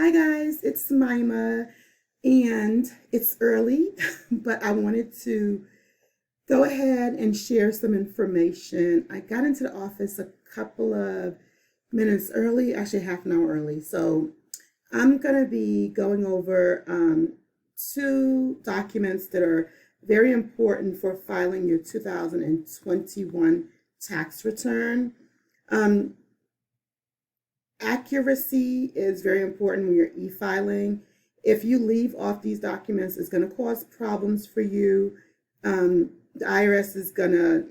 Hi guys, it's Mima, and it's early, but I wanted to go ahead and share some information. I got into the office a couple of minutes early, actually half an hour early. So I'm going to be going over two documents that are very important for filing your 2021 tax return. Um, Accuracy is very important when you're e-filing. If you leave off these documents, it's going to cause problems for you. The IRS is going to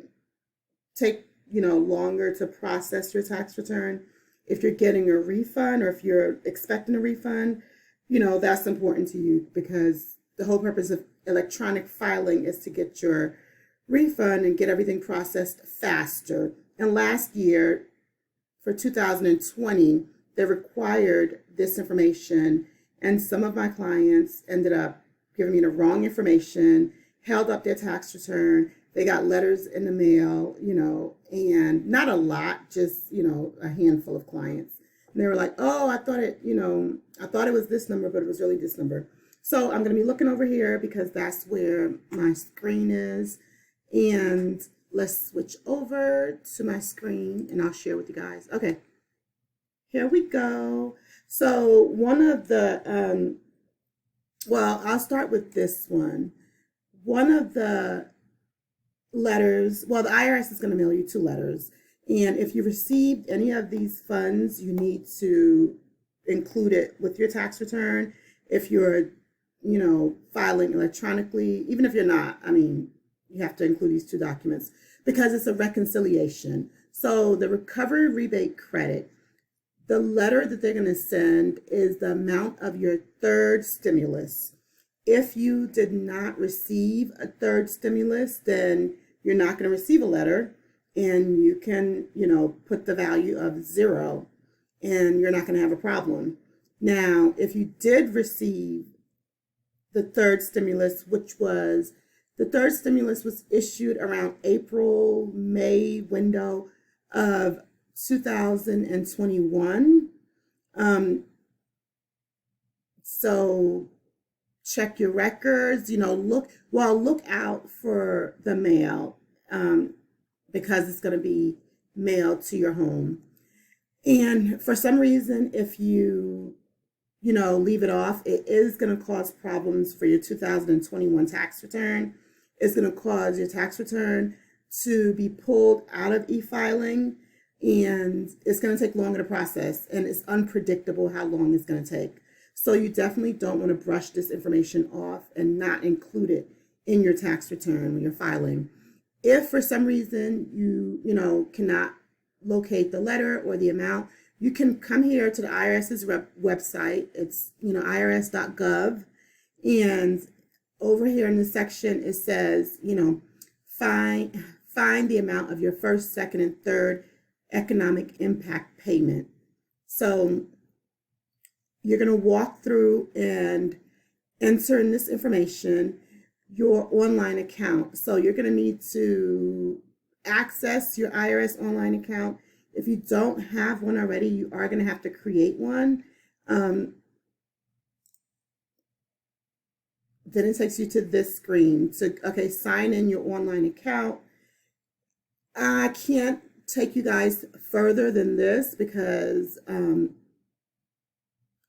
take longer to process your tax return. If you're getting a refund or if you're expecting a refund, that's important to you because the whole purpose of electronic filing is to get your refund and get everything processed faster. And last year, for 2020, they required this information, and some of my clients ended up giving me the wrong information, held up their tax return. They got letters in the mail, and not a lot, just, a handful of clients. And they were like, oh, I thought it was this number, but it was really this number. So I'm going to be looking over here because that's where my screen is. And let's switch over to my screen and I'll share with you guys. Okay, here we go. So one of the, I'll start with this one. One of the letters, the IRS is going to mail you two letters. And if you received any of these funds, you need to include it with your tax return. If you're, filing electronically, even if you're not, you have to include these two documents because it's a reconciliation. So the recovery rebate credit, the letter that they're going to send is the amount of your third stimulus. If you did not receive a third stimulus, then you're not going to receive a letter, and you can, put the value of 0 and you're not going to have a problem. Now, if you did receive the third stimulus, the third stimulus was issued around April, May window of 2021. So check your records, look out for the mail because it's going to be mailed to your home. And for some reason, if you leave it off, it is going to cause problems for your 2021 tax return. It's going to cause your tax return to be pulled out of e-filing, and it's going to take longer to process, and it's unpredictable how long it's going to take. So you definitely don't want to brush this information off and not include it in your tax return when you're filing. If for some reason you cannot locate the letter or the amount, you can come here to the IRS's website. It's, irs.gov. And over here in the section, it says, find the amount of your first, second, and third economic impact payment. So you're going to walk through and enter in this information, your online account. So you're going to need to access your IRS online account. If you don't have one already, you are going to have to create one. Then it takes you to this screen. Sign in your online account. I can't take you guys further than this because I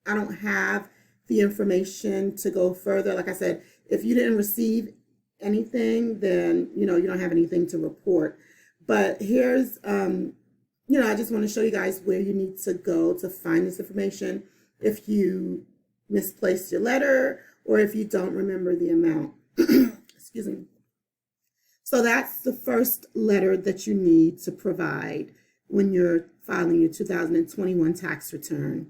don't have the information to go further. Like I said, if you didn't receive anything, then you don't have anything to report. But here's I just want to show you guys where you need to go to find this information if you misplaced your letter or if you don't remember the amount. Excuse me. So that's the first letter that you need to provide when you're filing your 2021 tax return.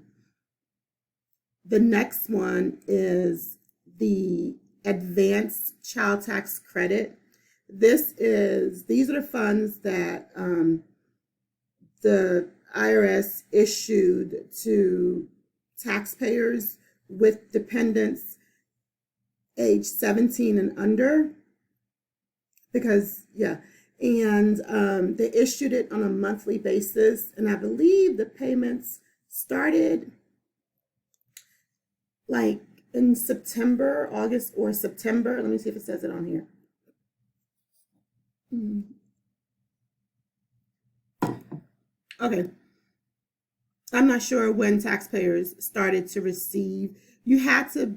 The next one is the advanced child tax credit. These are the funds that the IRS issued to taxpayers with dependents age 17 and under, because they issued it on a monthly basis, and I believe the payments started like in September, August or September. Let me see if it says it on here. Okay. I'm not sure when taxpayers started to receive, you had to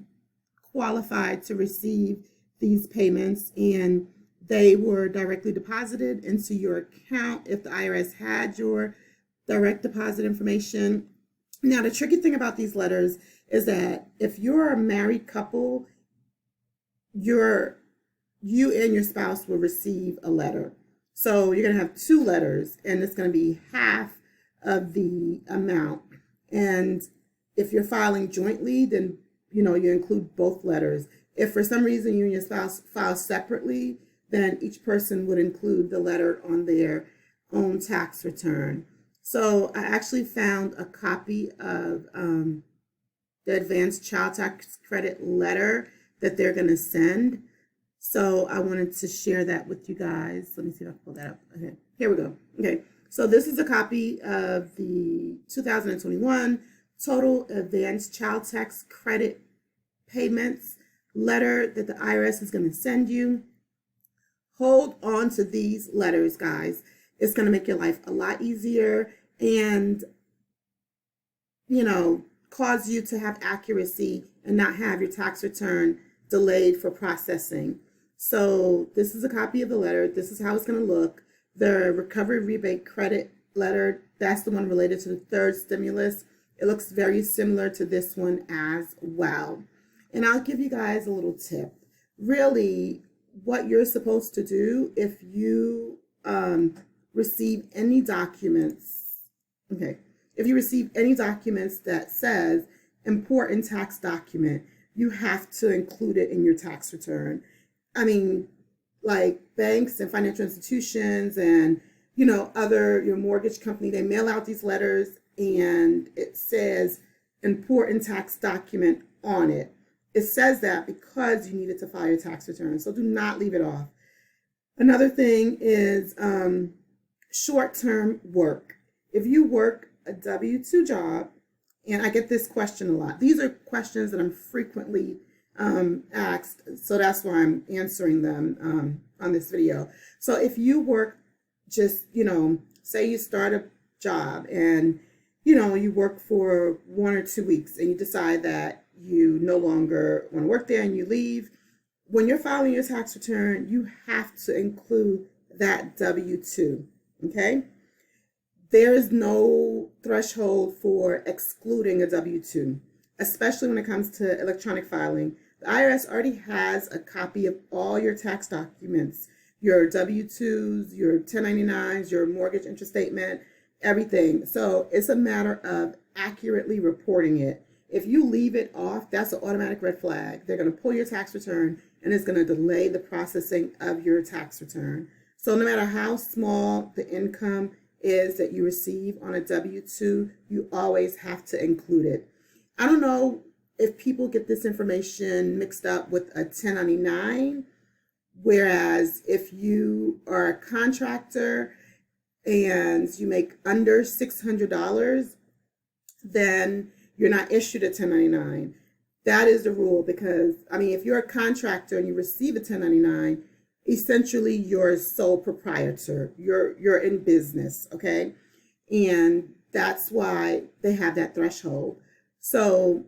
qualify to receive these payments, and they were directly deposited into your account if the IRS had your direct deposit information. Now, the tricky thing about these letters is that if you're a married couple, you and your spouse will receive a letter. So you're going to have two letters, and it's going to be half of the amount. And if you're filing jointly, then you include both letters. If for some reason you and your spouse file separately, then each person would include the letter on their own tax return. So I actually found a copy of the advanced child tax credit letter that they're going to send. So I wanted to share that with you guys. Let me see if I can pull that up. Okay, here we go. Okay, so this is a copy of the 2021 total advanced child tax credit payments letter that the IRS is going to send you. Hold on to these letters, guys. It's going to make your life a lot easier and, cause you to have accuracy and not have your tax return delayed for processing. So this is a copy of the letter. This is how it's going to look. The recovery rebate credit letter, that's the one related to the third stimulus. It looks very similar to this one as well. And I'll give you guys a little tip. Really, what you're supposed to do if you receive any documents, if you receive any documents that says important tax document, you have to include it in your tax return. I mean, like banks and financial institutions and, your mortgage company, they mail out these letters and it says important tax document on it. It says that because you needed to file your tax return. So do not leave it off. Another thing is short-term work. If you work a W-2 job, and I get this question a lot. These are questions that I'm frequently asked, so that's why I'm answering them on this video. So if you work just, say you start a job and, you work for 1 or 2 weeks and you decide that you no longer want to work there and you leave, when you're filing your tax return, you have to include that W-2, okay? There is no threshold for excluding a W-2, especially when it comes to electronic filing. The IRS already has a copy of all your tax documents, your W-2s, your 1099s, your mortgage interest statement, everything. So it's a matter of accurately reporting it. If you leave it off, that's an automatic red flag. They're going to pull your tax return and it's going to delay the processing of your tax return. So no matter how small the income is that you receive on a W-2, you always have to include it. I don't know if people get this information mixed up with a 1099, whereas if you are a contractor and you make under $600, then you're not issued a 1099. That is the rule because, if you're a contractor and you receive a 1099, essentially you're a sole proprietor. You're in business, okay? And that's why they have that threshold. So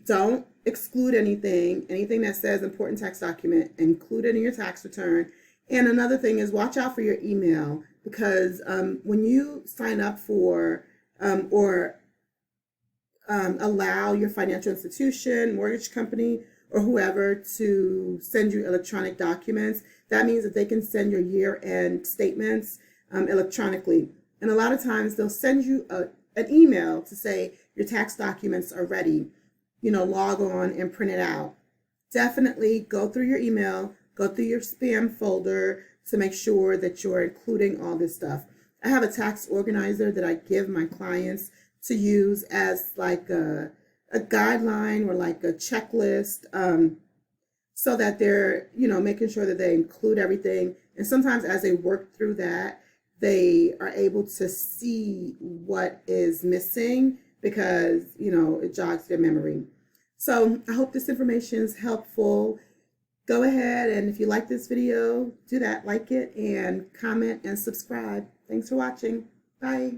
don't exclude anything that says important tax document, include it in your tax return. And another thing is watch out for your email because when you sign up for or allow your financial institution, mortgage company, or whoever to send you electronic documents, that means that they can send your year-end statements electronically. And a lot of times they'll send you an email to say your tax documents are ready. Log on and print it out. Definitely go through your email, go through your spam folder to make sure that you're including all this stuff. I have a tax organizer that I give my clients to use as like a guideline or like a checklist so that they're, making sure that they include everything. And sometimes as they work through that, they are able to see what is missing because, it jogs their memory. So I hope this information is helpful. Go ahead, and if you like this video, do that, like it, and comment and subscribe. Thanks for watching. Bye.